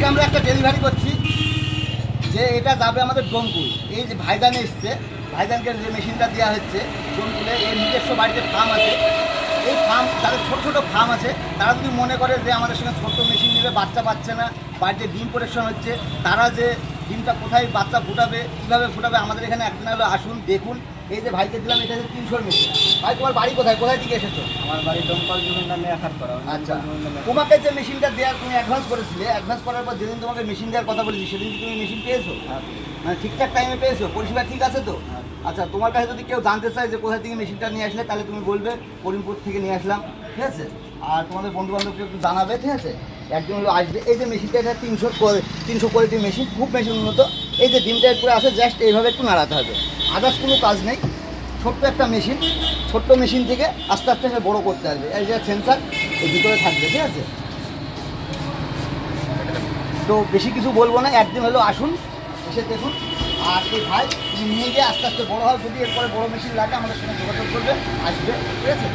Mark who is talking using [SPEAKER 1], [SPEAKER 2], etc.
[SPEAKER 1] আজকে আমরা একটা ডেলিভারি করছি, যে এটা যাবে আমাদের ডোমকুল। এই যে ভাইজান এসছে, ভাইজানকে যে মেশিনটা দেওয়া হচ্ছে ডোমকুলে, এর নিজস্ব বাড়িতে ফার্ম আছে। এই ফার্ম, তাদের ছোটো ছোটো ফার্ম আছে, তারা যদি মনে করে যে আমাদের সঙ্গে ছোট্ট মেশিন নেবে, বাচ্চা পাচ্ছে না, বাড়িতে ডিম প্রোডাকশন হচ্ছে, তারা যে ডিমটা কোথায় বাচ্চা ফুটাবে, কীভাবে ফুটাবে, আমাদের এখানে একদিন হলো আসুন দেখুন। এই যে ভাইকে দিলাম, এটা হচ্ছে 300 মেশিন। ভাই তোমার বাড়ি কোথায়, কোথায় থেকে এসেছো?
[SPEAKER 2] আমার বাড়ি দমকল জমির নামে আসার করা।
[SPEAKER 1] আচ্ছা, তোমাকে যে মেশিনটা দেওয়ার তুমি অ্যাডভান্স করেছিলে, অ্যাডভান্স করার পর যেদিন তোমাকে মেশিন দেওয়ার কথা বলেছি, সেদিন কি তুমি মেশিন পেয়েছো? মানে ঠিকঠাক টাইমে পেয়েছো? পরিষেবা ঠিক আছে তো? আচ্ছা, তোমার কাছে যদি কেউ জানতে চায় যে কোথা থেকে মেশিনটা নিয়ে আসলে, তাহলে তুমি বলবে করিমপুর থেকে নিয়ে আসলাম, ঠিক আছে? আর তোমাদের বন্ধুবান্ধবকে একটু জানাবে, ঠিক আছে? একদিন হলো আসবে। এই যে মেশিনটা, এটা 300 কোয়ালিটির মেশিন, খুব মেশিন উন্নত। এই যে ডিমটা পুরো আছে, জাস্ট এইভাবে একটু নাড়াতে হবে, আদার্স কোনো কাজ নেই। ছোট্ট একটা মেশিন, ছোট্ট মেশিন থেকে আস্তে আস্তে সে বড়ো করতে আসবে। এই যে সেন্সার এর ভিতরে থাকবে, ঠিক আছে? তো বেশি কিছু বলবো না, একদিন হলো আসুন, এসে দেখুন। আর এই ভাই তুমি নিয়ে গিয়ে আস্তে আস্তে বড়ো হয়। যদি এরপরে বড়ো মেশিন লাগে আমাদের সঙ্গে যোগাযোগ করবে, আসবে, ঠিক আছে?